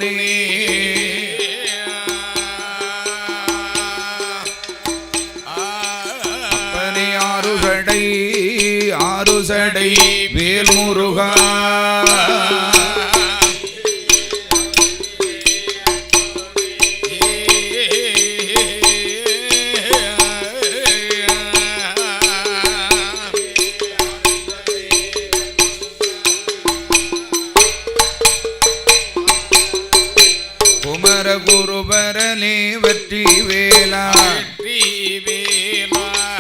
அருத்தோனே அப்பனே ஆறுசடை வேல் முருகா குருபரனே வெற்றி வேலா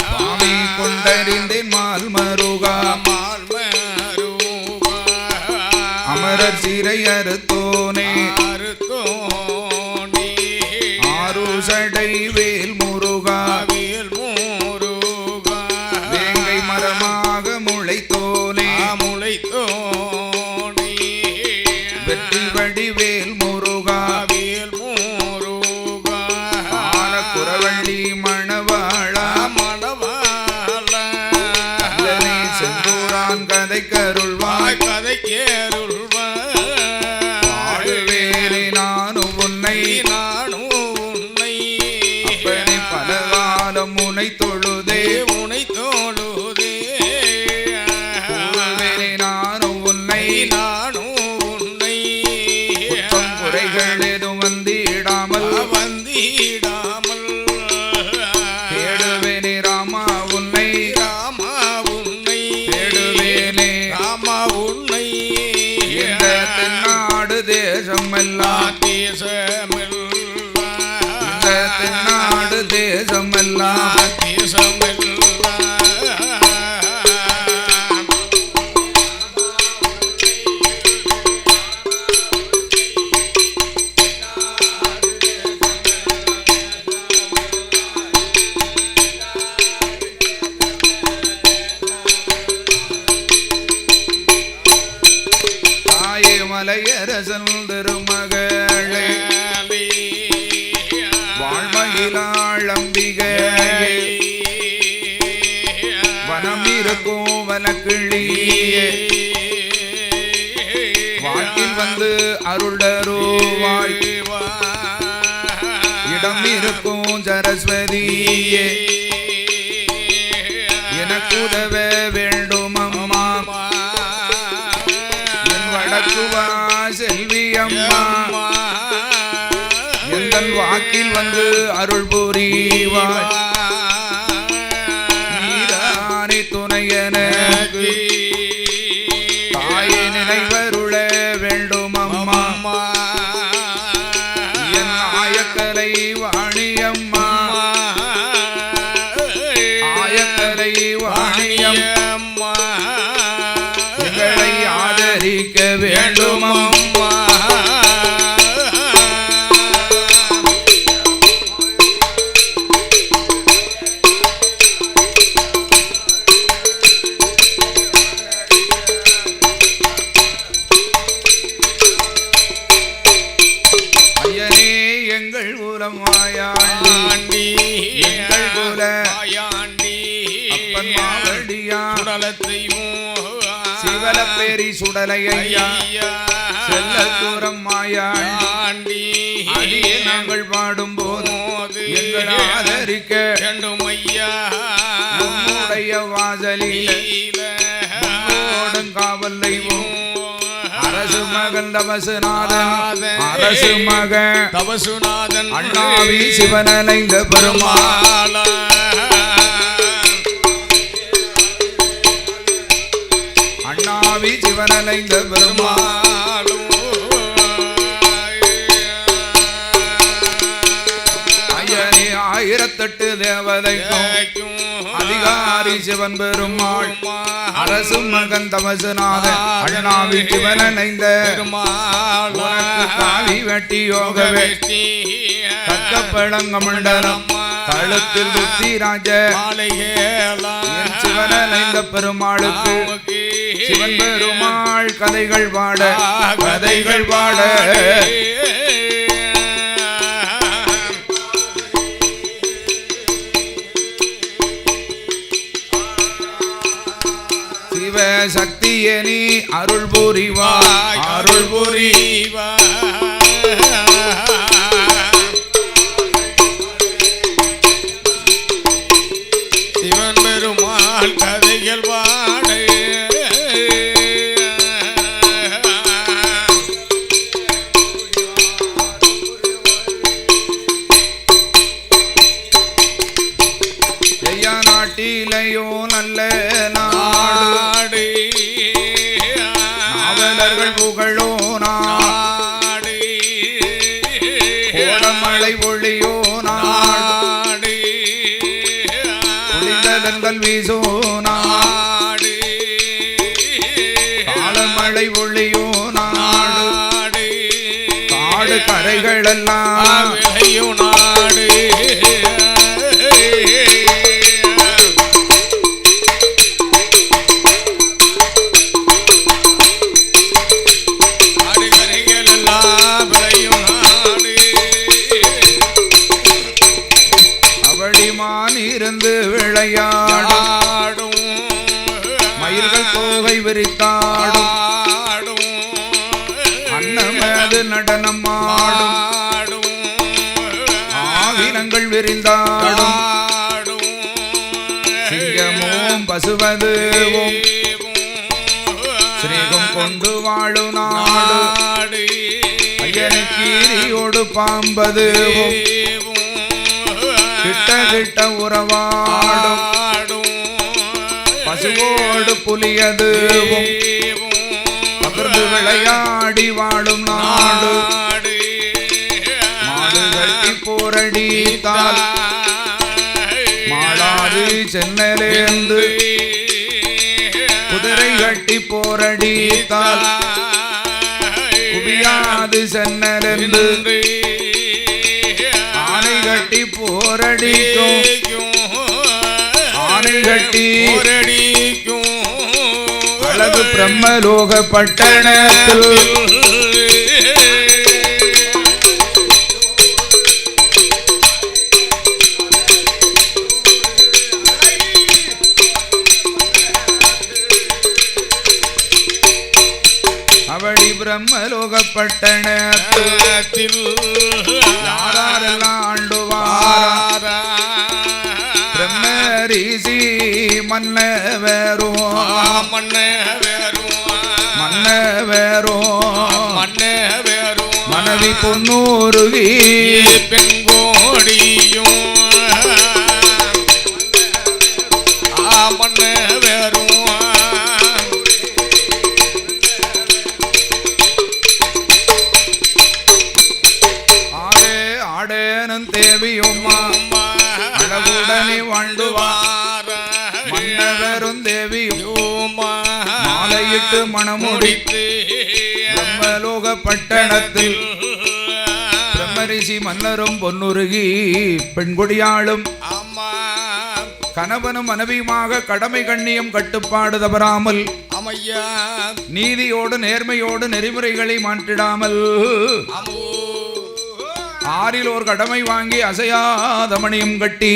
சுவாமி கொண்டறிந்தேன் மால் மருகா அமரர் சிறை அறுத்தோனே ஆறுசடை வேல் முருகா வேங்கை மரமாக முளைத்தோனே வெற்றி வடிவேல் முருகா குரவள்ளி மணவாளா கந்தனே செந்தூரான் கதை கருள்வாய் பாடுவேனே நானும் உன்னை அப்பனே பலகாலம் உனை தொழுதே பாடுவேனே நானும் உன்னை குற்றம் குறைகள் எதுவும் வந்திடாமல் நாடு தேசமெல்லாம் தாயே மலையரசன் திருமகளே வாழ்மகிழாளம்பிகையே வனமிருக்கும் வனக்கிளியே வாழ்க்கில் வந்து அருளருவாய் இடம் இருக்கும் சரஸ்வதியே எனக்கு உதவ வேண்டும் அம்மா என் வடக்குவா செல்வி அம்மா எங்கள் வாக்கில் வந்து அருள் புரிவாய் நீதானே துணையனக்கு தாயே நினைவருள வேண்டும் அம்மா என் ஆயக்கலை வாணியம்மா ஆயக்கலை வாணியம்மா எங்களை ஆதரிக்க வேண்டும் அம்மா மாயாண்டி எங்கள் குல மாயாண்டி அப்பன் மாவடியான் சிவலப்பேரி சுடலையா செல்ல தூரம் மாயாண்டி அடியே நாங்கள் பாடும் போது எங்கள் ஆதரிக்க வேண்டும் ஐயா உம்முடைய வாசலில் காவல் தெய்வம் அரசு மகன் தபசுநாதன் அரசு மகன் தபசுநாதன் அண்ணாவி சிவனலைந்த பெருமாள் அண்ணாவி சிவனலைந்த பெருமாள் ஐயனே 1008 தேவதைக்கும் அதிகாரி சிவன் பெருமாள் அரசு மகன் தமசுநாதன் அண்ணாவி சிவனலைந்த காவி வெட்டி யோக வெட்டி தக்கப்பழங்க மண்டலம் கழுத்தில் ருத்திராஜ சிவனலைந்த பெருமாளுக்கு சிவன் பெருமாள் கதைகள் பாட சக்தியே நீ அருள் புரிவாய் சிவன் பெருமாள் கதைகள் பாடு நாட்டிலையோ நல்ல நாடு நாவலர்கள் புகழோ நாடு கோலமழை ஒளியோ நாடு குளிர்ந்ததங்கள் வீசோ நாடு காலமழை ஒளியோ நாடு காடு கரைகளெல்லாம் விளையோ நாடு இருந்து விளையாடும் மயில்கள் தோகை விரித்தாடும் அன்னமது நடனம் ஆடும் ஆவினங்கள் விரிந்தாடும் சிங்கமும் பசுவதுவும் ஸ்ரீகம் கொண்டு வாழும் நாடு ஐயனை கீரியோடு பாம்பதுவும் கிட்ட கிட்ட உறவாடும் பசுவோடு புலியதுவும் பகிர்ந்து விளையாடி வாழும் நாடு மாடு கட்டி போரடித்தால் மாளாது சென்னலேந்து குதிரை கட்டி போரடித்தால் குவியாது சென்னலேந்து ஆனை கட்டி போரடிக்கும் ஆனை கட்டி போரடிக்கும் அழகு பிரம்மலோக பட்டணத்தில் அவடி பிரம்மலோக பட்டணத்தில் யாரெல்லாம் ஆண்டுவார பிரம்மரிசி மன்னவேரோ மனைவி பொன்னூருகி பெண்கோடியும் மன்னவேரும் ஆடேனும் தேவியும் அழகுடனே வாழ்ந்துவார மன்னவரும் தேவியும் மாலையிட்டு மணமுடித்து பிரம்மலோக பட்டணத்தில் பிரம்மரிஷி மன்னரும் பொன்னுருகி பெண்கொடியாளும் கணவனும் மனைவியுமாக கடமை கண்ணியம் கட்டுப்பாடு தவறாமல் நீதியோடு நேர்மையோடு நெறிமுறைகளை மாற்றிடாமல் ஆறில் ஒரு கடமை வாங்கி அசையாத மணியும் கட்டி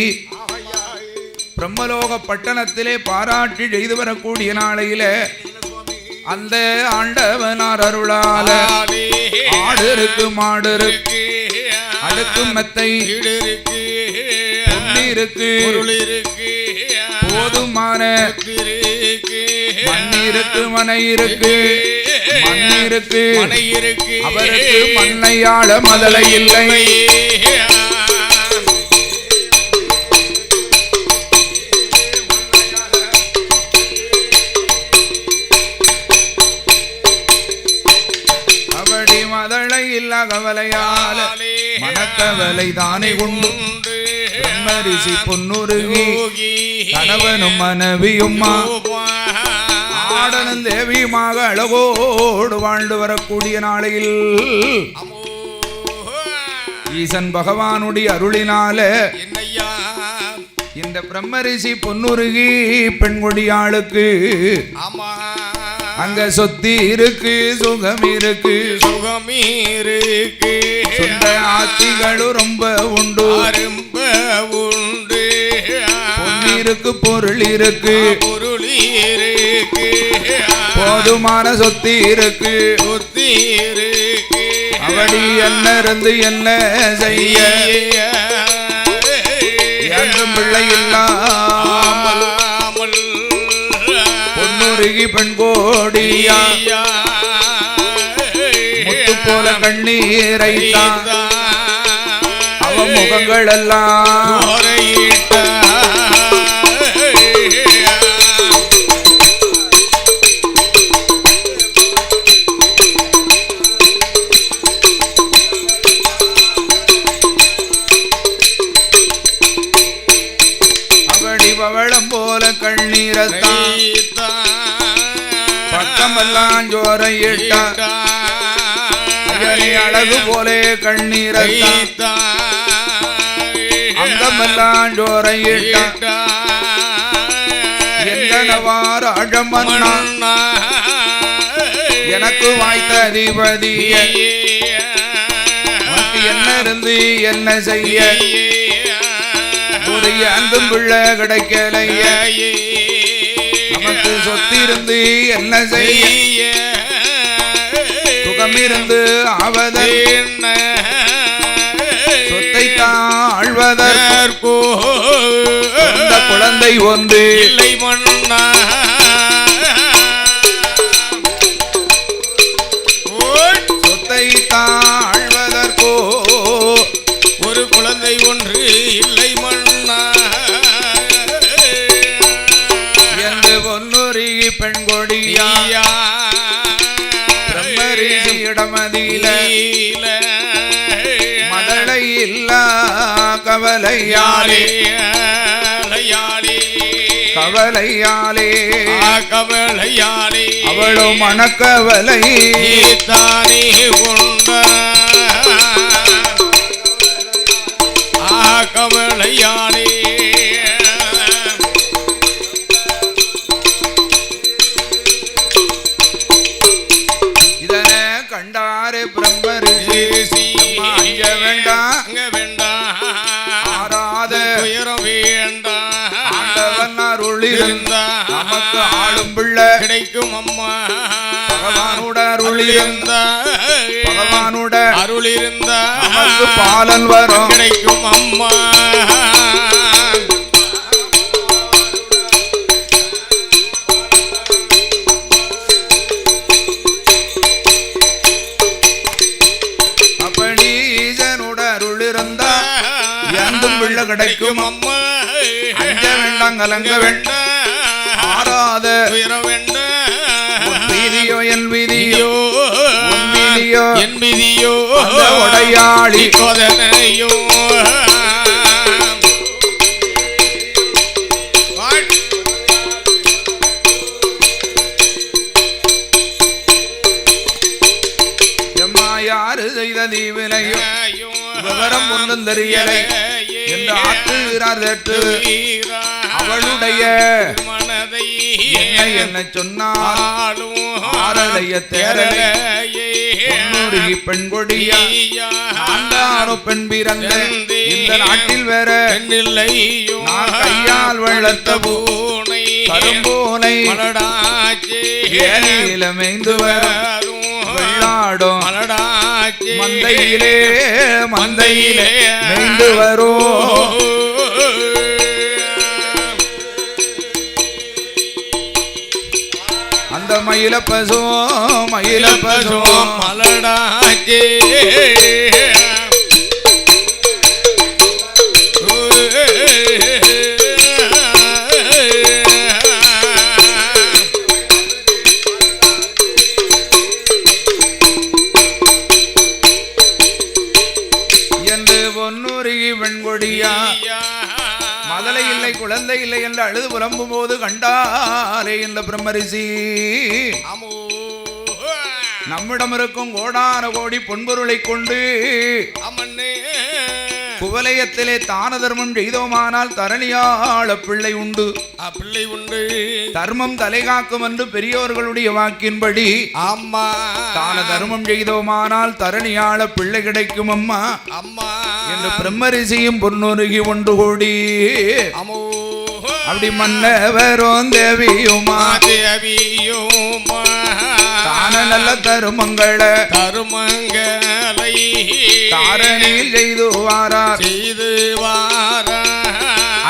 பிரம்மலோக பட்டணத்திலே பாராட்டி செய்து வரக்கூடிய நாளையில அந்த ஆண்டவனார் அருளால ஆடு இருக்கு மாடு இருக்கு அடுக்கு மெத்தை இருக்கு போதுமான மண்ணிருக்கு மனை இருக்கு மண்ணிருக்கு அவருக்கு மண்ணையாள மதலை இல்லை அவடி மதலை இல்ல கவலையால மனக்கவலை தானே உண்டு பிரம்மரிஷி பொன்னுருகி கணவனும் மனைவியும் ஆடனும் தேவியுமாக அழகோடு வாழ்ந்து வரக்கூடிய நாளையில் ஈசன் பகவானுடைய அருளினால இந்த பிரம்மரிஷி பொன்னுருகி பெண்கொடியாளுக்கு அங்க சொத்தி இருக்கு சுகம் இருக்கு சொந்த ஆட்சிகளும் ரொம்ப உண்டு பொன்னிருக்கு பொருள் இருக்கு போதுமான சொத்தி இருக்கு அப்படி என்ன இருந்து என்ன செய்ய என்றும் பிள்ளை இல்லாமல் பொன்னுருகி பெண் கோடியா முத்து போல கண்ணீரை அவ முகங்கள் எல்லாம் பவளம் போல கண்ணீரத்தான் பக்கமெல்லாம் ஜோரையிட்டார் அழகு போலே கண்ணீரத்தான் அங்கமெல்லாம் ஜோரையிட்டார் எங்கனவாறு அழமன்னா எனக்கு வாய்த்த அதிபதி என்ன இருந்து என்ன செய்ய ஒரு அன்பும் பிள்ளை கிடைக்கலைய நமக்கு சொத்திருந்து என்ன செய்ய சுகமிருந்து ஆவதல் சொத்தை தாழ்வதற்கோ அந்த குழந்தை ஒன்று இல்லை மன்னா சொத்தை தாழ்வதற்கோ ஒரு குழந்தை ஒன்று இல்லை மன்னா என்று பொன்னுருகி பெண் கொடியா பிரம்மரிஷியிடமதியில மதலை இல்லா கவலையாலே கவலையாலே அவளும் மனக்கவலை தானே உண்ட கவலையாலே இதனை கண்டாரே பிரம்மரிஷி அங்க வேண்டாம் ஆராத உயரம் வேண்டாம் ஆண்டவன் அருள் இருந்தா நமக்கு ஆளும் பிள்ளை கிடைக்கும் அம்மா பகவானோட அருள் இருந்தா பகவானோட அருள் இருந்தா நமக்கு பாலன் வரும் கிடைக்கும் அம்மா அப்படி ஈசனோட அருள் இருந்தா எந்தும் பிள்ளை கிடைக்கும் அம்மா அஞ்ச வேண்டாம் கலங்க வேண்டாம் ஆராத விதியோ என் விதியோ என் விதியோ உடையாளி கொதனையோ எம்மா யாரு செய்த தீவினையோ விவரம் ஒன்றும் தெரியலை என்று ஆற்றுகிறார் தேற்று அவளுடைய மனதை என்ன சொன்னாலும் ஆரலைய தேரலையே பெண் கொடியா ஆண்டாரோ பெண் பிறந்த இந்த நாட்டில் வேற பெண்ணில்லையோ கையால் வளர்த்த பூனை கரும்பூனை ஏனில மேய்ந்து வரும் வெள்ளாடும் மந்தையிலே மேய்ந்து வரும் அந்த மயில பசு மலடாச்சே என்று பொன்னுருகி வெண்கொடியா மதலை இல்லை குழந்தை இல்லை என்று அழுது புலம்பும் போது கண்டாரே இந்த பிரம்மரிஷி நம்மிடம் இருக்கும் கோடான கோடி பொன்பொருளை கொண்டு குவலயத்திலே தான தர்மம் செய்தோமானால் தரணியாள பிள்ளை உண்டு பிள்ளை உண்டு தர்மம் தலை காக்கும் என்று பெரியோர்களுடைய வாக்கின்படி அம்மா தான தர்மம் செய்தோமானால் தரணியாள பிள்ளை கிடைக்கும் அம்மா அம்மா என்று பிரம்மரிஷியும் பொன்னுருகி ஒன்று கூடி அப்படி மன்னவரும் தேவியுமா தான நல்ல தருமங்களை தாரணியில் செய்து வாரார்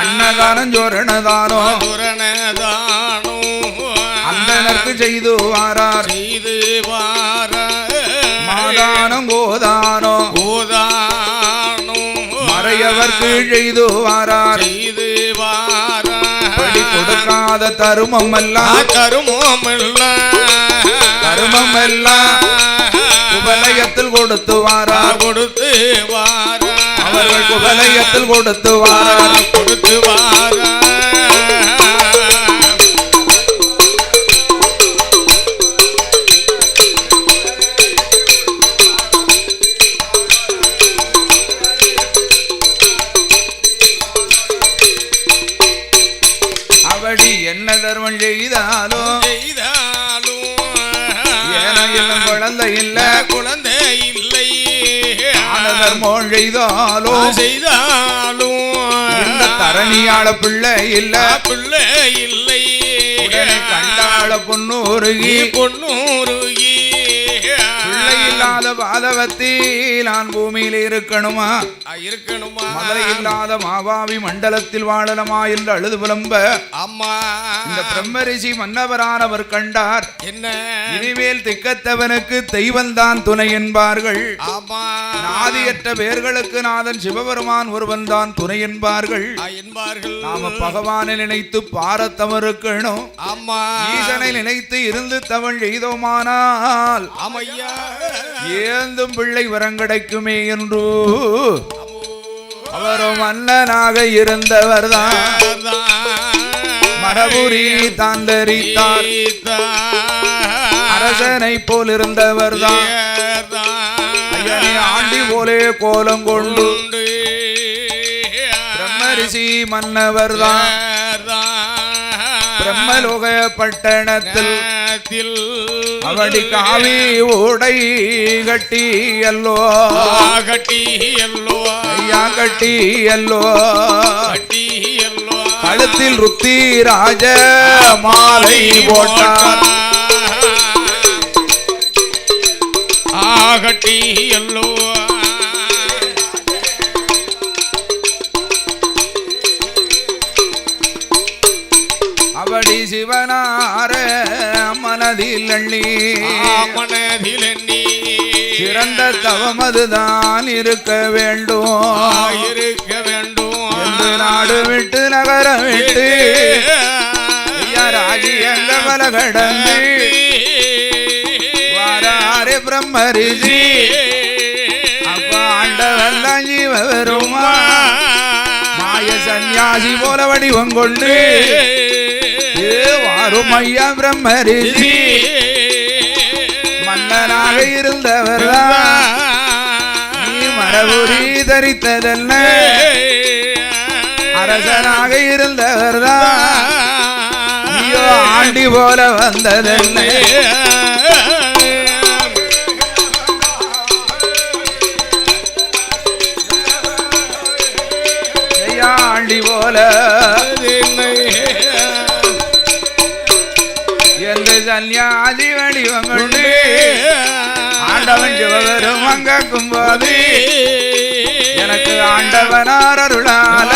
அன்னதானம் ஜோரணதானோ அந்தனருக்கு செய்து வாரார் மாதானம் கோதானோ மறையவர்க்கு செய்து வாரார் படி கொடுக்காத தருமம் எல்லாம் குபலயத்தில் கொடுத்து வாரார் அவர்கள் குபலயத்தில் கொடுத்து வாரார் என்ன தர்மம் செய்தாலும் ஏன குழந்தை இல்லை தர்மம் செய்தாலும் இந்த தரணியாள பிள்ளை இல்லை கண்டாள பொன்னூருகி பிள்ளை இல்லாத பாதவத்தில் நான் பூமியில் இருக்கணுமா மதுரை இல்லாத மாவாவி மண்டலத்தில் வாழணுமா என்று அழுது புலம்ப அம்மா இந்த பிரம்மரிஷி மன்னவரானவர் கண்டார் என்ன இனிமேல் திக்கத்தவனுக்கு தெய்வந்தான் துணை என்பார்கள் நாதியற்ற பேர்களுக்கு நாதன் சிவபெருமான் ஒருவன் தான் துணை என்பார்கள் நாம பகவானை நினைத்து பாரத்தவருக்கணும் ஈசனை நினைத்து இருந்து தவள் எய்தோமானால் ஏந்தும் பிள்ளை வரம் கிடைக்குமே என்று அவரும் மன்னனாக இருந்தவர் தான் மரபுரி தாந்தரித்தார் அரசனை போல் இருந்தவர் தான் ஆண்டி போலே கோலம் கொண்டு பிரம்மரிஷி மன்னவர் தான் பிரம்மலோக பட்டணத்தில் அவடி காவி ஓடை கட்டி அல்லோ ஐயா கட்டி அல்லோ கழுத்தில் ருத்தி ராஜ மாலை போட்டார் கட்டி அல்லோ அவடி சிவனார மனதில் எண்ணி சிறந்த தவமதுதான் இருக்க வேண்டும் என்று நாடு விட்டு நகரம் விட்டு ராஜியங்க பல கடந்து வாராரே பிரம்மரிஷி அப்ப ஆண்டவன் தான் ஜீவபெருமா மாய சந்நியாசி போல வடிவம் கொண்டு வாரும் ஐயா பிரம்மரிஷி மன்னனாக இருந்தவர் நீ மரபுரி தரித்ததல்ல அரசனாக இருந்தவர் நீயோ ஆண்டி போல வந்ததல்ல ஆண்டி போல சன்னியாசி வடிவம் கொண்டு ஆண்டவன் சிவபெரும் அங்கும் போது எனக்கு ஆண்டவனார் அருளால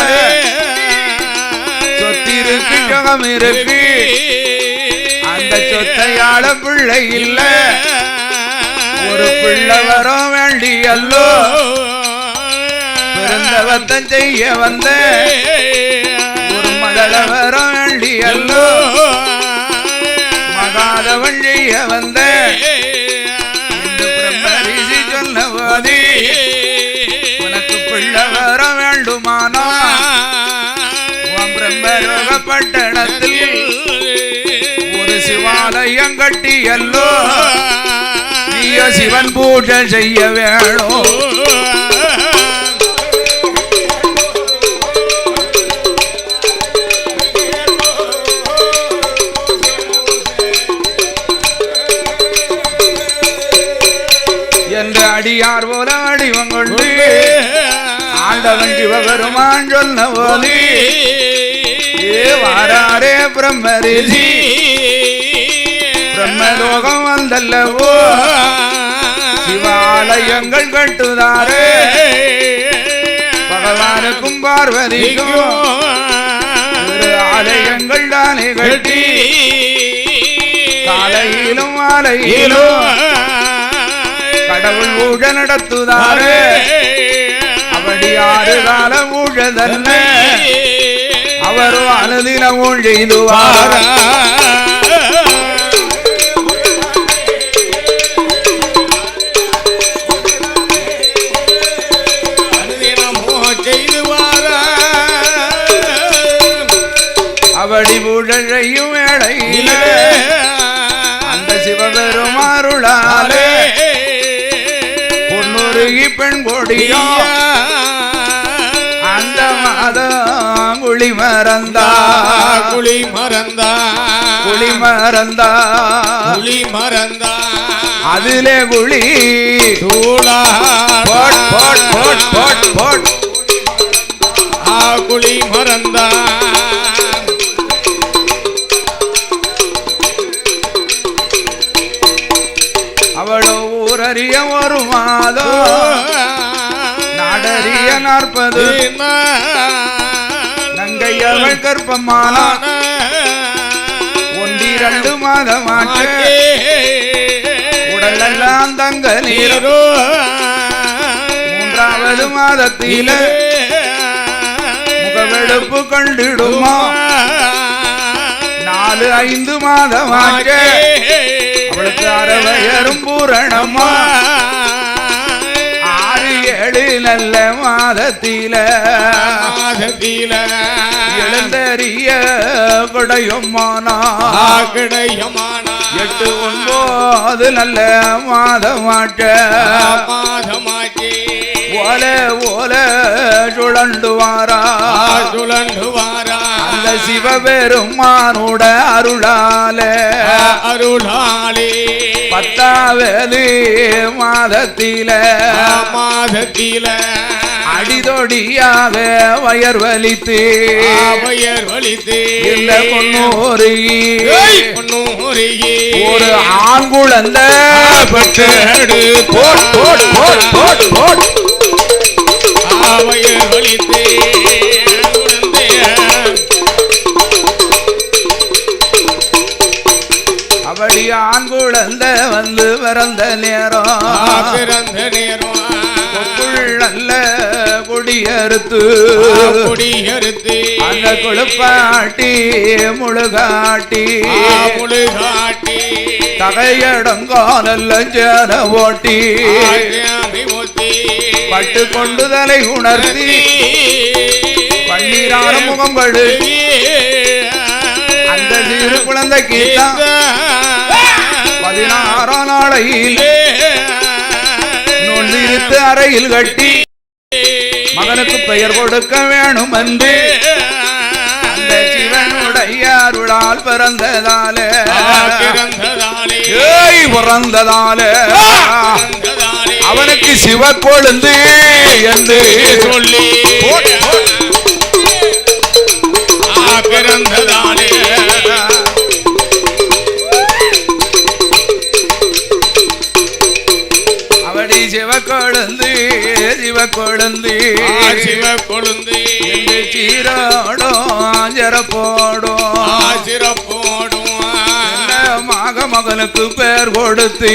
சொத்திருக்கு சுகம் இருக்கு அந்த சொத்தையாள பிள்ளை இல்ல ஒரு பிள்ளை வரும் வேண்டி அல்லோ பிறந்தவத்தம் செய்ய வந்த ஒரு மகள வரும் வேண்டி அல்லோ மகாதவன் செய்ய வந்த பிரம்மரிஷி சொன்னபோது உனக்கு பிள்ளை வர வேண்டுமானா பிரம்மரோக பட்டணத்தில் ஒரு சிவாலயம் கட்டி அல்லோ நீயோ சிவன் பூஜை செய்ய வேணும் அடியார் போல வடிவம் கொண்டு ஆண்டவன் சிவபெருமான் சொன்ன போது வாராரே பிரம்மரிஷி பிரம்மலோகம் வந்தல்லவோ சிவாலயங்கள் கட்டுதாரே பகவானுக்கும் பார்வதிக்கும் ஆலயங்கள் தானே கட்டி காலையிலும் மாலையிலும் கடவுள் ஊழ நடத்துதாரே அப்படி 6 கால ஊழதல்ல அவரும் அனுதின ஊழிதுவார் அவடி ஊழையும் வேளையில அந்த சிவபெருமாருளாலே பொன்னுருகி பெண் கொடியோ அந்த மாதம் குழி மறந்தா அதிலே குழி குழி மறந்தா அவளோ ஊரறிய ஒரு மாதம் நாடறிய 40 நங்கை அவள் கற்பமான 1-2 மாதமாச்சு உடலெல்லாம் தங்க நீரோ 3வது மாதத்தில முகவெடுப்பு கண்டிடுமா 4-5 மாதமாச்சு அவளுக்கு 6 வயரும் பூரணமா 6-7 நல்ல மாதத்தில எழுந்தறிய கொடையுமானா 8-9 நல்ல மாதமாட்ட ஓல ஓல சுழண்டுவாரா அந்த சிவபெருமானோட அருளாலே 10வது மாதத்தில அடிதொடியாக வயர் வலித்து இந்த பொன்னூரி ஒரு ஆண்குழந்த பெற்று அப்படி ஆண்குழந்த வந்து பிறந்த நேரம் நல்ல கொடியறுத்து அந்த கொழுப்பாட்டி முழுகாட்டி தகையடங்கானல்ல சேர ஓட்டி பட்டு கொண்டு தலை உணர்த்தி பன்னீரான முகம் கழுவி அந்த சிறு குழந்தைக்கு 16ஆம் நாளையில் நொந்திருத்து அறையில் கட்டி மகனுக்கு பெயர் கொடுக்க வேணும் என்று அந்த சிவனுடைய அருளால் பிறந்ததாலே அவனுக்கு சிவ கொழுந்து என்று சொல்லி பிறந்ததாலே அவடி சிவக்கொழுந்து சிவக்கொழுந்து சீரோடும் சிறப்போடும் மகனுக்கு பேர் கொடுத்து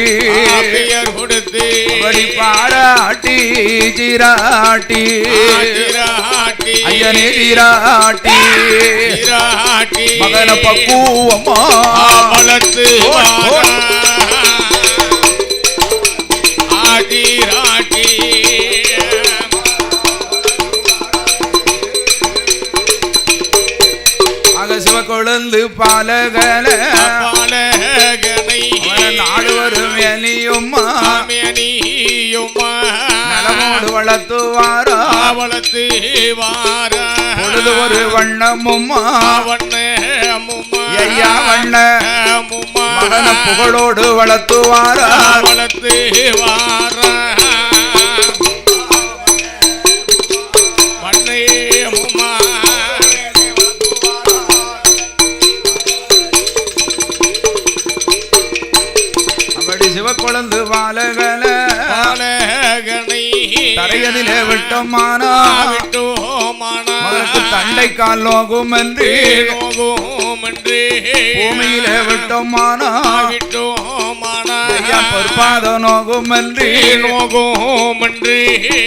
அப்படி பாராட்டி சீராட்டி ஐயனே சீராட்டி மகன பக்குவமா வளர்த்து சிவக்கொழுந்து பாலகன நாடு வரும் நலமோடு வளர்த்துவாரா பொழுது ஒரு வண்ணமும் ஐயா வண்ண மகன புகழோடு வளர்த்துவாரா தொடையதிலே விட்டோமானா மகனுக்கு தண்டை கால் நோகும் என்று பூமியிலே விட்டோமானா ஐயா பொற்பாத நோகும் என்று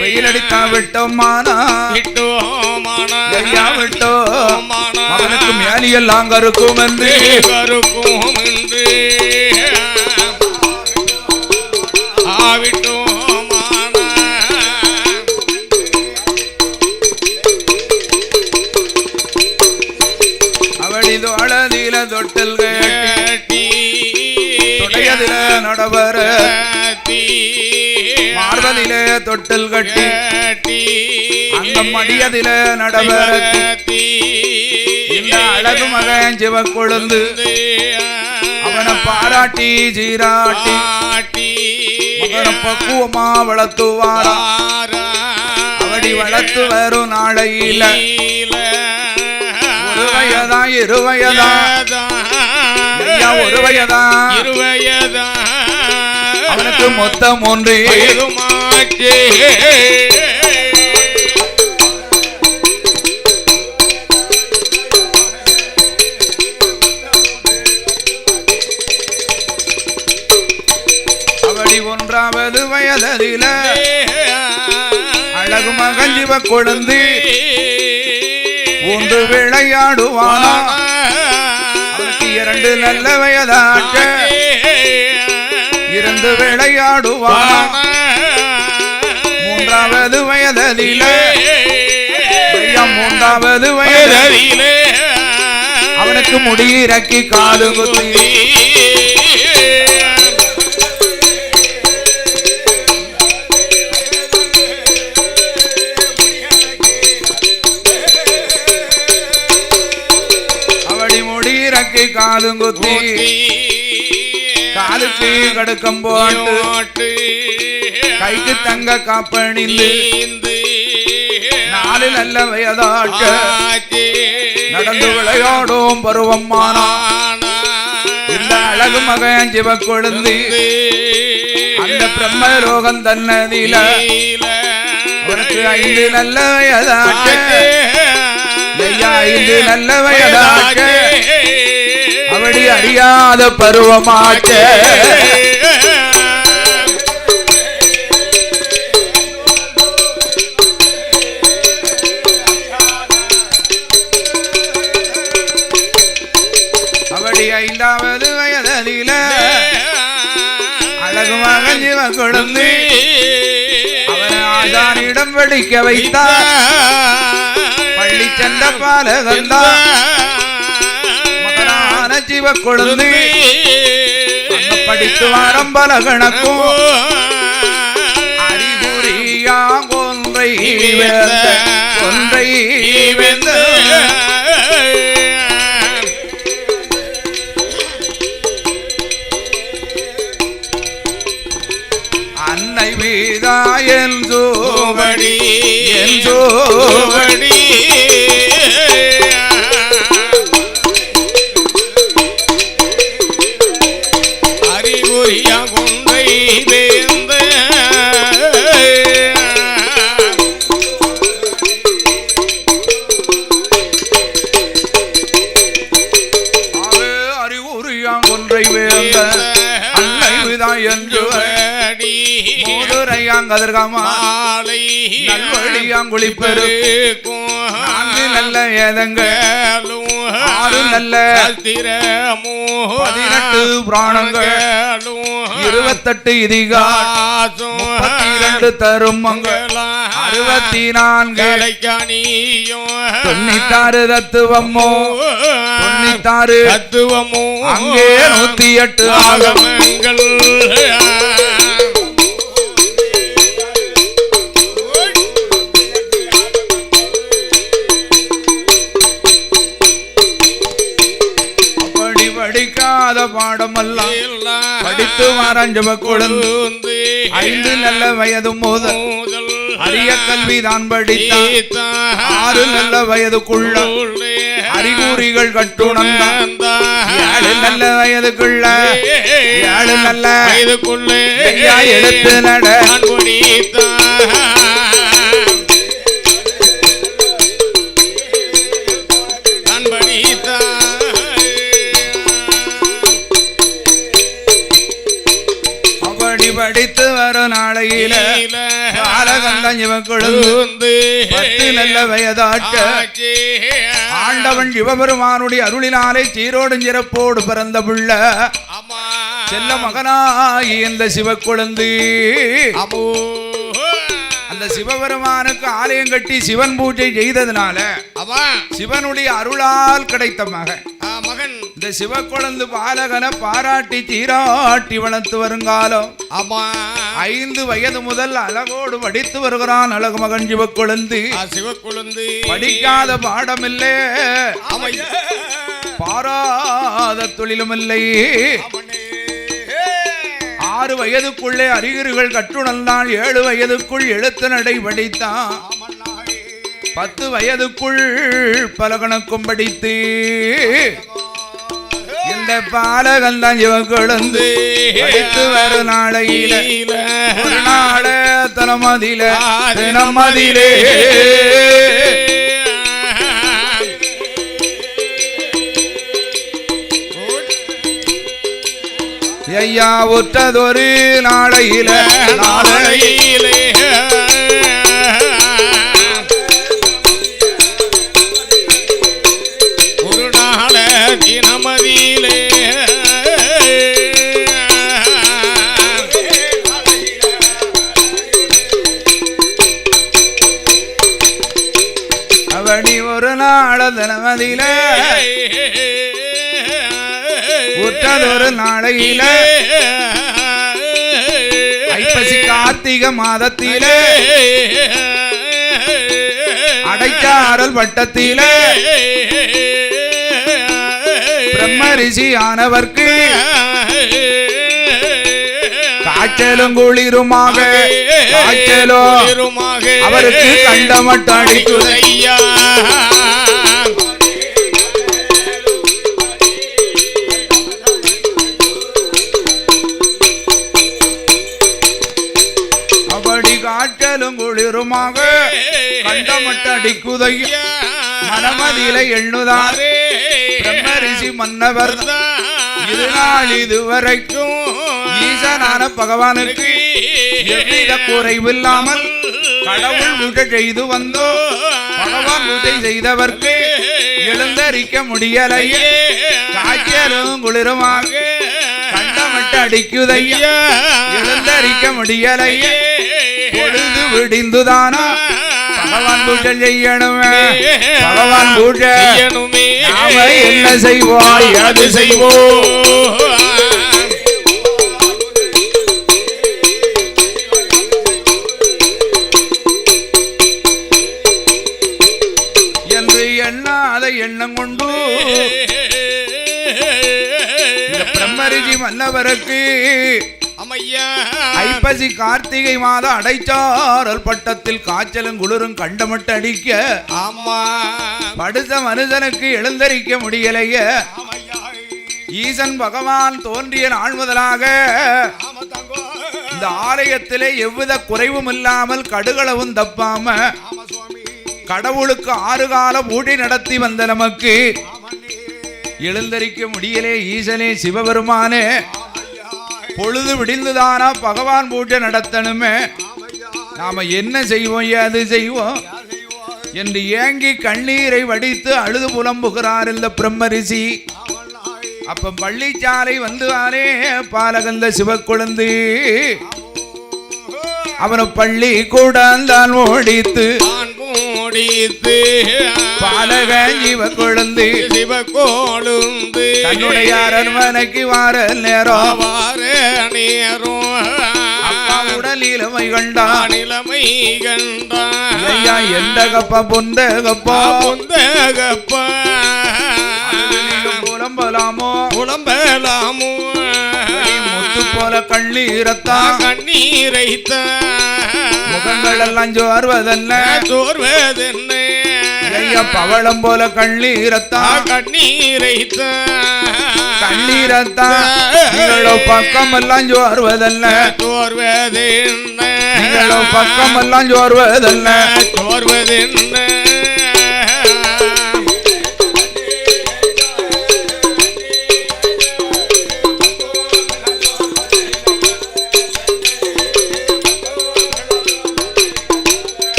வெயிலடித்தா விட்டோமானா ஐயா விட்டோ மகனுக்கு மேலியெல்லாம் கருக்கும் என்று அவளிது அழதில தொட்டில் கேட்டி தொடையதில நடவர மார்பதிலே தொட்டில் கட்டி அந்த மடியதில நடவரத்தி இந்த அழகு மகன் சிவக்கொழுந்து அவனை பாராட்டி சீராட்டி மகனை பக்குவமா வளர்த்துவாரா அவடி வளர்த்து வரும் நாளையில ஒரு வயதா இரு வயதா ஒரு வயதா அவனுக்கு மொத்தம் ஒன்று அவடி ஒன்றாவது வயதில அழகு மகன் சிவ கொழுந்து ஒன்று விளையாடுவானா அவனுக்கு இரண்டு நல்ல வயதாட்ட இருந்து விளையாடுவானா மூன்றாவது வயதில மூன்றாவது வயதில அவனுக்கு முடியிறக்கி காது குத்தி காலுங்குத்தி காலுக்கு கடுக்கம் போட்டு கைக்கு தங்க காப்பணிந்து நாலு நல்ல வயதாட்ட நடந்து விளையாடும் பருவமானா இந்த அழகு மகன் சிவ கொழுந்து அந்த பிரம்மலோகம் தன்னதில உனக்கு 5 நல்ல வயதாட்ட 5 நல்ல வயதாட்ட அவடி அறியாத பருவமாட்ட அவடி 5வது வயதில அழகு மகன் சிவ கொழுந்து அவனை ஆசானிடம் படிக்க வைத்தார் பள்ளி சென்ற பாலகந்தா சிவ கொழுந்து படித்து வாரம் பல கணக்கும் அறிகுறியா ஒன்றை வெந்த அன்னை வீதா என் சோவடி நல்வழியாங்குளிப்பெருக்கும் 4 நல்ல வேதங்களும் 6 நல்ல 18 புராணங்களும் 28 இதிகாசம் 32 தருமங்களும் 64 96 தத்துவமும் 96 தத்துவமும் அங்கே 108 ஆகமங்கள் படிக்காத பாடமெல்லாம் படித்து வாரஞ்சவ கொழுந்து 5 நல்ல வயது முதல் அரிய கல்விதான் படித்தான் 6 நல்ல வயதுக்குள்ள அறிகுறிகள் கட்டுணர்ந்த 7 நல்ல வயதுக்குள்ள 7 நல்ல வயதுக்குள்ள எழுத்து நட பாலகந்தான் இவன் கொழுந்து 10 நல்ல வயதாட்ட ஆண்டவன் சிவபெருமானுடைய அருளினாலே சீரோடும் சிறப்போடு பிறந்த புள்ள செல்ல மகனாகி இந்த சிவக்குழந்து அந்த சிவபெருமானுக்கு ஆலயம் கட்டி சிவன் பூஜை செய்ததுனால சிவனுடைய அருளால் கிடைத்த மகன் இந்த சிவக்குழந்து பாலகனை பாராட்டி சீராட்டி வளர்த்து வருங்காலம் 5 வயது முதல் அழகோடு படித்து வருகிறான் அழகு மகன் சிவக்குழந்து படிக்காத பாடமில்லை பாராத தொழிலுமில்லை 6 வயதுக்குள்ளே அறிகுறிகள் கற்றுணர்ந்தான் 7 வயதுக்குள் எழுத்து நடை படித்தான் 10 வயதுக்குள் பலகணக்கும் படித்து இந்த பாலகந்தான் இவன் கொழுந்து படித்து வரும் நாளையில ஒரு நாள தினமதிலே ஐயா ஒற்றதொரு நாளையிலே ஒரு நாள தினமதியிலே அவனி ஒரு நாள தினமதியிலே ஒற்றதொரு நாளையில ஐப்பசி கார்த்திகை மாதத்திலே அடைச்சாரல் வட்டத்திலே பிரம்ம ரிஷி ஆனவர்க்கு காய்ச்சலும் குளிருமாக அவருக்கு கண்டமட்டம் அடிக்குதையா காய்ச்சலும் குளிருமாக கண்டமட்ட அடிக்குதையா மனமதியில எண்ணுதாரே பிரம்ம ரிஷி மன்னவர் இதுநாள் இதுவரைக்கும் ஈசனான பகவானுக்கு எவ்வித குறைவில்லாமல் கடவுள் பூஜை செய்து வந்தோ பகவான் பூஜை செய்தவர்க்கு எழுந்தரிக்க முடியலையே காய்ச்சலும் குளிருமாக கண்டமட்ட அடிக்குதையா எழுந்தரிக்க முடியலையே பொழுது விடிந்துதானா பகவான் பூஜை செய்யணுமே பகவான் பூஜை நாம என்ன செய்வோம் அது செய்வோம் என்று எண்ணாத எண்ணம் கொண்டு பிரம்மரிஷி மன்னவருக்கு ஐப்பசி கார்த்திகை மாத அடைச்சாரல் பட்டத்தில் காய்ச்சலும் குளிரும் கண்டமட்டு அடிக்க படுத்த மனுஷனுக்கு எழுந்தரிக்க முடியலைய ஈசன் பகவான் தோன்றிய நாள் முதலாக இந்த ஆலயத்திலே எவ்வித குறைவும் இல்லாமல் கடுகளவும் தப்பாம கடவுளுக்கு 6 கால பூஜை நடத்தி வந்த நமக்கு எழுந்தரிக்க முடியலே ஈசனே சிவபெருமானே பொழுது விடிந்துதானா பகவான் பூஜை நடத்தணுமே நாம என்ன செய்வோம் ஏது செய்வோம் என்று ஏங்கி கண்ணீரை வடித்து அழுது புலம்புகிறார் இந்த பிரம்மரிஷி அப்ப பள்ளிச்சாலை வந்துவாரே பாலகந்த சிவக்குழந்து அவனை பள்ளி கூடாந்தான் ஓடித்து பாலகன் சிவக்குழந்து தன்னுடைய அரண்மனைக்கு வார நேரம் அப்பா உடல் இளமை கண்டான் ஐயா எந்த கப்பா பொந்த கப்பா புலம்பலாமோ முத்து போல கண்ணீரைத்த முகங்கள் எல்லாம் சோர்வதென்ன ஐயா பவளம் போல கண்ணீரைத்த நீங்களோ பக்கம் எல்லாம் சோர்வதல்ல நீங்களோ பக்கம் எல்லாம் சோர்வதல்ல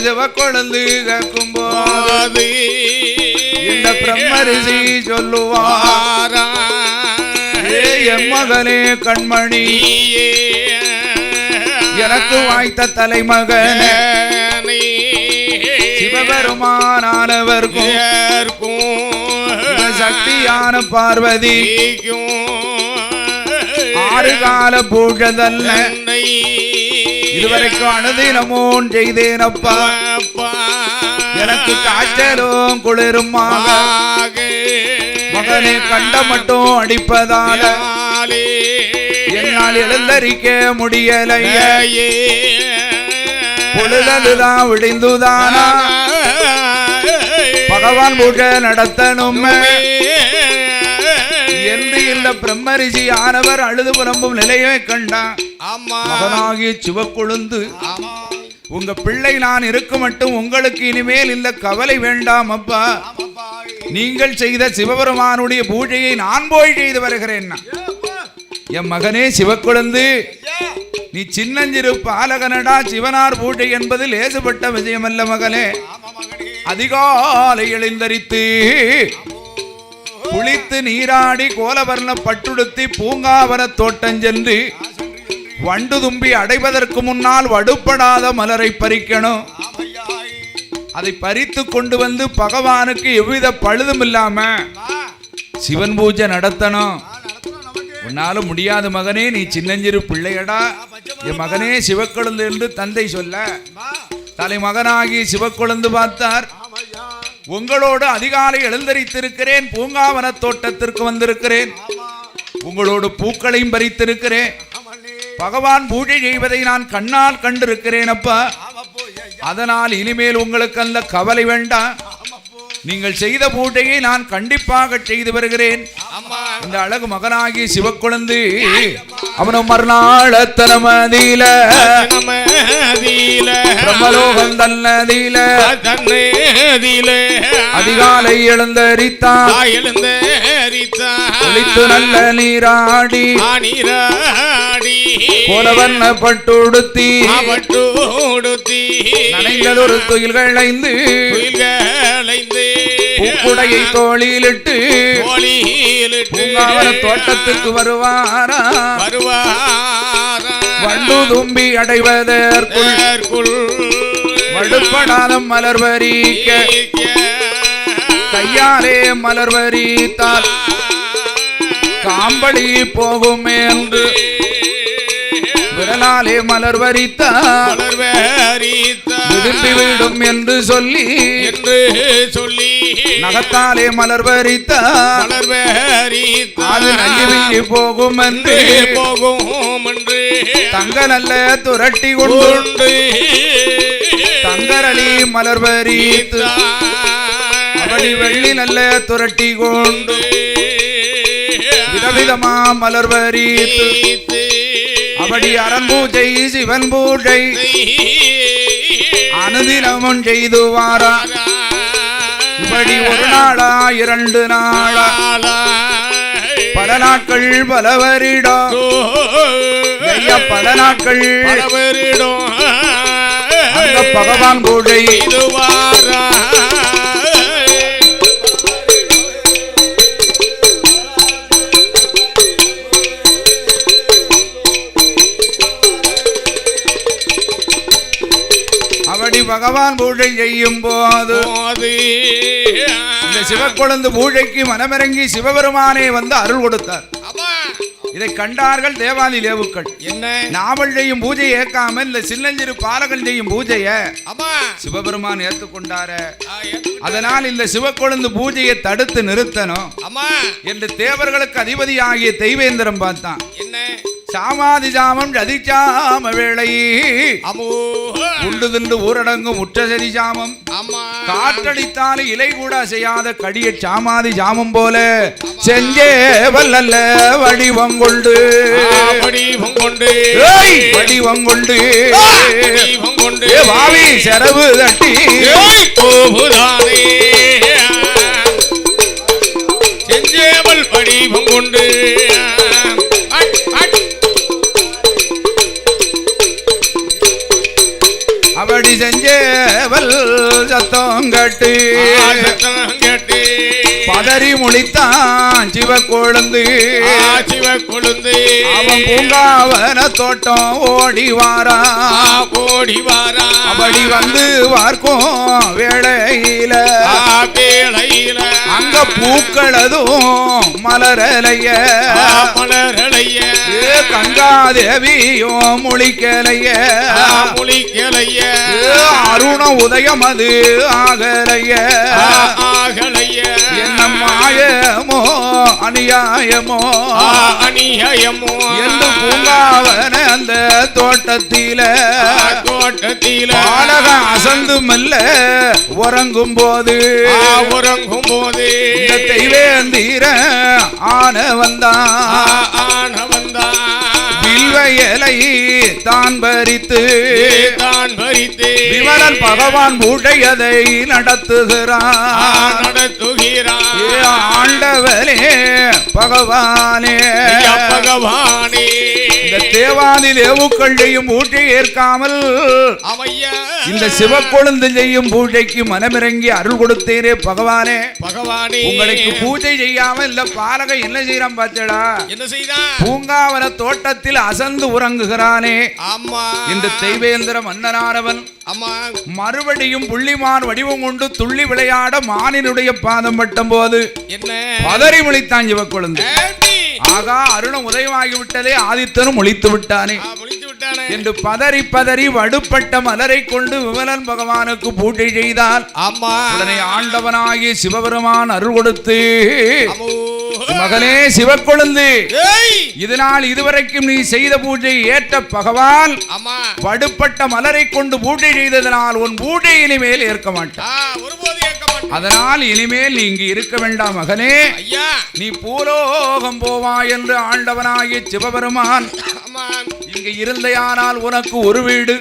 சிவக்கொழுந்து கேட்கும் போது இந்த பிரம்மரிசி சொல்லுவார், என் மகனே கண்மணி, எனக்கு வாய்த்த தலைமகனே, சிவபெருமானவர்க்கும் சக்தியான பார்வதிக்கும் 6 கால பூஜதல்ல இதுவரைக்கும் அனுதினமும் செய்தேனப்பா. எனக்கு காய்ச்சலும் குளிருமாக மகனை கண்ட மட்டும் அடிப்பதால என்னால் எழுந்தரிக்க முடியலையே. பொழுதுதான் விடிந்துதானா பகவான் பூஜை நடத்தணும் என்று இந்த பிரம்மரிஷி ஆனவர் அழுது புலம்பும் நிலையை கண்டான். மகனாகிய சிவக்கொழுந்து, உங்க பிள்ளை நான் இருக்க மட்டும் உங்களுக்கு இனிமேல் இந்த கவலை வேண்டாம் அப்பா. நீங்கள் செய்த சிவபெருமானுடைய பூஜையை நான் போய் செய்து வருகிறேன். என் மகனே சிவக்கொழுந்து, நீ சின்னஞ்சிறு பாலகனடா. சிவனார் பூஜை என்பது லேசுபட்ட விஷயமல்ல மகனே. அதிகாலை எழுந்தரித்து குளித்து நீராடி கோலவர்ண பட்டுடுத்தி பூங்காவன தோட்டம் சென்று வண்டு தும்பி அடைவதற்கு முன்னால் வடுப்படாத மலரை பறிக்கணும். அதை பறித்து கொண்டு வந்து பகவானுக்கு எவ்வித பழுதும் இல்லாம சிவன் பூஜை நடத்தணும். உன்னால முடியாது மகனே, நீ சின்னஞ்சிறு பிள்ளையடா. என் மகனே சிவக்கொழுந்து என்று தந்தை சொல்ல தலைமகனாகி சிவக்கொழுந்து பார்த்தார். உங்களோடு அதிகாலை எழுந்தரித்திருக்கிறேன், பூங்காவன தோட்டத்திற்கு வந்திருக்கிறேன், உங்களோடு பூக்களையும் பறித்திருக்கிறேன், பகவான் பூஜை செய்வதை நான் கண்ணால் கண்டிருக்கிறேன் அப்பா. அதனால் இனிமேல் உங்களுக்கு அந்த கவலை வேண்டாம். நீங்கள் செய்த பூஜையை நான் கண்டிப்பாக செய்து வருகிறேன். இந்த அழகு மகனாகி சிவக்கொழுந்து அவனும் மறுநாள் தனமதியில பிரம்மலோகம் தன்னதியில அதிகாலை எழுந்தரித்தான். குளித்து நல்ல நீராடி கோலவர்ண பட்டுடுத்தி நனைந்ததொரு துயில்கள் 5 பூக்குடையை தோளிலிட்டு பூங்காவன தோட்டத்துக்கு வருவாரா. வண்டு தும்பி அடைவதற்குள் வடுப்படாத மலர்வரிக்க கையாலே மலர்வரித்தால் காம்பளி போகும் என்று விரலாலே மலர்வரித்தால் விரும்பிவிடும் என்று சொல்லி நகத்தாலே மலர்வரித்தால் அது நஞ்சி போகும் என்று தங்க நல்ல துரட்டி கொண்டு தங்கரளி மலர்வரித்து அப்படி வெள்ளி நல்ல துரட்டி கொண்டு விதவிதமா மலர்வரித்து அப்படி அரண் பூஜை சிவன் பூஜை அனுதினமும் செய்து வாரா. இப்படி 1 நாளா 2 நாளா பல நாட்கள் பல வருடம் பல நாட்கள் அந்த பகவான் பூஜை அப்படி பகவான் பூஜை செய்யும் போது இந்த சிவக்கொழுந்து பூஜைக்கு மனமிறங்கி சிவபெருமானே வந்து அருள் கொடுத்தார். இதை கண்டார்கள் தேவாதி தேவுக்கள். என்ன நாவல் செய்யும் பூஜை ஏற்காமல் இந்த சின்னஞ்சிறு பாலகன் செய்யும் பூஜைய சிவபெருமான் ஏற்றுக்கொண்டார. அதனால் இந்த சிவக்கொழுந்து பூஜையை தடுத்து நிறுத்தணும் என்று தேவர்களுக்கு அதிபதி ஆகிய தெய்வேந்திரம் பார்த்தான். என்ன சாமாதி சாமம் ஜதிச்சாம வேளை உண்டு தின்று ஊரடங்கும் உற்றசதி சாமம் காற்றடித்தால் இலை கூட செய்யாத கடிய சாமாதி சாமம் போல செஞ்சே வல்லல்ல வடிவம் கொண்டு வடிவம் கொண்டு வாவி செரவு தட்டி செஞ்சேவல் வடிவம் கொண்டு அப்படி செஞ்சே சேவல் சத்தம் கட்டு சத்தம் கேட்டு பதறி முழித்தான் சிவக்கொழுந்து சிவக்கொழுந்து அவன் பூங்காவன தோட்டம் ஓடி வாரா அப்படி வந்து பார்க்கும் வேளையில அங்க பூக்களதும் மலரலைய கங்காதேவியும் முழிக்கலைய அருண உதயம் அது ஆகலைய என்ன மாயமோ அநியாயமோ என்று பூங்காவன அந்த தோட்டத்தில பாலக அசந்து மெல்ல உறங்கும் போது இந்த தெய்வேந்தீர ஆன வந்தான் வில்வயலை தான் பறித்து விமலன் பகவான் பூஜையதை நடத்துகிறான் ஆண்டவனே பகவானே இந்த தேவாதி தேவுக்கள் செய்யும் பூஜை ஏற்காமல் இந்த சிவக்கொழுந்து செய்யும் பூஜைக்கு மனமிறங்கி அருள் கொடுத்தேரே பகவானே உங்களுக்கு பூஜை செய்யாம இல்ல பாலக என்ன செய்யறான் பாத்தடா என்ன செய்தான் பூங்காவன தோட்டத்தில் அசந்து உறங்குகிறானே இந்த தெய்வேந்திர மன்னனானவன் மறுபடியும் புள்ளிமான் வடிவம் கொண்டு துள்ளி விளையாட மானினுடைய பாதம் பட்டும் போது என்ன பதறி முழித்தான் சிவக்கொழுந்து ஆகா அருணம் உதயமாகிவிட்டதே ஆதித்தனும் ஒழித்து விட்டானே என்று பதறி பதறி வடுப்பட்ட மலரை கொண்டு விமலன் பகவானுக்கு பூஜை செய்தால் உடனே ஆண்டவனாகி சிவபெருமான் அருள் கொடுத்து மகனே சிவக்கொழுந்து இதனால் இதுவரைக்கும் நீ செய்த பூஜை ஏற்ற பகவான் வடுப்பட்ட மலரை கொண்டு பூஜை செய்ததனால் உன் பூஜை இனிமேல் ஏற்க மாட்டான் அதனால் இனிமேல் நீ இங்கு இருக்க வேண்டாம் மகனே நீ பூலோகம் போவாய் என்று ஆண்டவனாகிய சிவபெருமான் இங்கு இருந்தையானால் உனக்கு ஒரு வீடு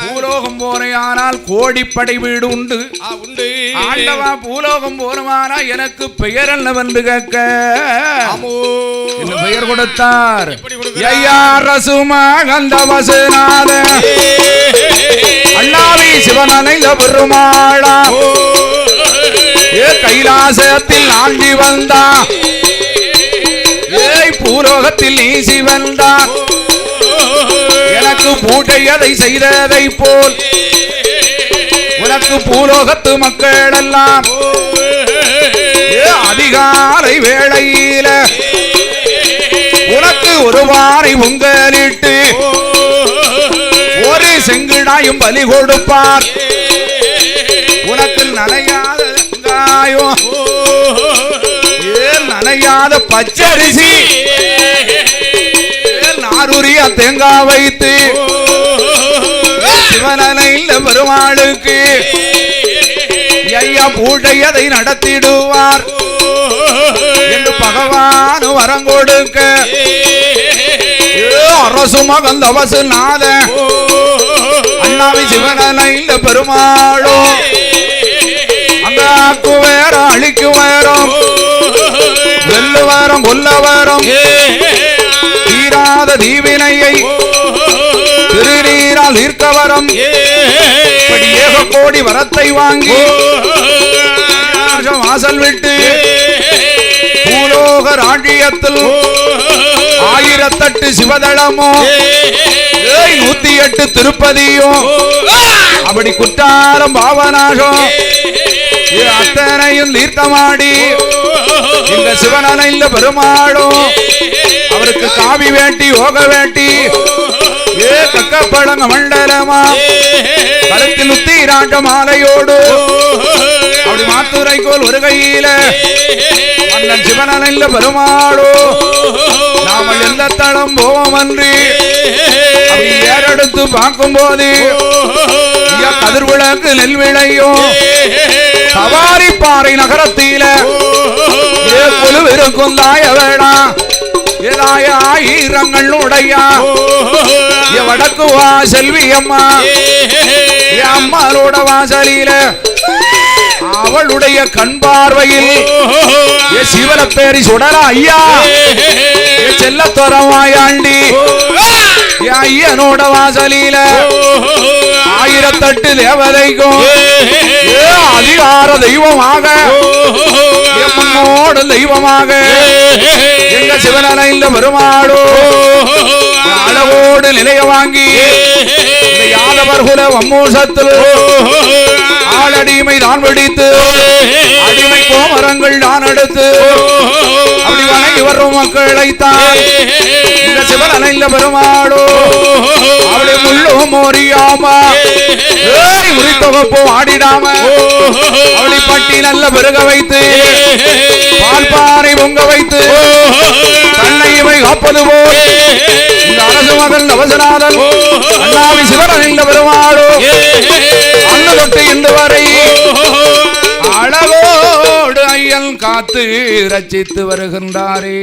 பூலோகம் போனையானால் கோடிப்படை வீடு உண்டு ஆண்டவா பூலோகம் போனவானா எனக்கு பெயர் என்னவென்று கேட்க பெயர் கொடுத்தார் அண்ணாவி சிவனனைந்த பெருமாளா கைலாசத்தில் ஆண்டி வந்தா பூலோகத்தில் நீ சிவந்தா எனக்கு பூஜை அதை செய்ததை போல் உனக்கு பூலோகத்து மக்கள் எல்லாம் அதிகாலை வேளையில உனக்கு ஒரு வாரை உங்களிட்டு ஒரு செங்கிடாயும் பலி கொடுப்பார் உனக்கு நனையாத வெங்காயம் நனையாத பச்சரிசி நாரூரிய தேங்காய் வைத்து சிவனனைந்த பெருமாளுக்கு ஐயா பூஜை அதை நடத்திடுவார் என்று பகவான் வரம் கொடுக்க அரசு மகந்த வசு நாத அண்ணாவி சிவனனைந்த பெருமாளோ அங்க வேறம் அழிக்கு வேறம் வெல்லு வேறம் கொல்ல வேறம் தீராத தீவினையை திருநீரால் ஈர்க்க வரம் ஏக கோடி வரத்தை வாங்கி வாசல் விட்டு பூலோக ராஜ்யத்தில் 1008 சிவதளமோ 108 திருப்பதியும் அப்படி குற்றாலம் பாவநாசம் அத்தனையும் தீர்த்தமாடி இந்த சிவனனைந்த பெருமாளும் அவருக்கு காவி வேட்டி யோக வேட்டி கக்கப்படங்க மண்டலமா கழுத்தில் உத்தீராட்ட மாலையோடு அப்படி மாத்துரைக்கோல் ஒரு கையில மன்னன் சிவனனைந்த பெருமாளோ நாம எந்த தளம் போவோம் அன்று அப்படி ஏறெடுத்து பார்க்கும் போது கதிர்விளக்கு நெல் விளையும் சவாரி பாறை நகரத்தில இருக்கும் தாய வேடா ஏதாய ஆயிரங்கள் உடையா வடக்கு வா செல்வி அம்மா அம்மாளோட வாசலில அவளுடைய கண் பார்வையில் சிவன பேரி சுடரா ஐயா செல்ல துறவாயாண்டி ஐயனோட வாசலில ஆயிரத்தெட்டு தேவதைக்கும் அதிகார தெய்வமாக முன்னோடு தெய்வமாக எங்க சிவனலைந்த பெருமாளோ அளவோடு நிலைய வாங்கி யாதவர் குல வம்மூசத்தில் ஆளடிமை தான் வெடித்து அடிமை கோமரங்கள் தான் எடுத்து அப்படி வணங்கி வரும் மக்களைத்தான் இந்த சிவனலைந்த பெருமாளோ அப்படி முள்ளும் மோரியாம உரித்தொகப்போ ஆடிடாம அவளை பட்டி நல்ல பெருக வைத்து பால்பாறை பொங்க வைத்து தன்னை இவை காப்பது போல் இந்த அரசு மகன் நவசநாதன் அண்ணாவி சிவனலைந்த பெருமாளோ அன்று தொட்டு இன்று வரை அளவோடு ஐயன் காத்து ரச்சித்து வருகின்றாரே.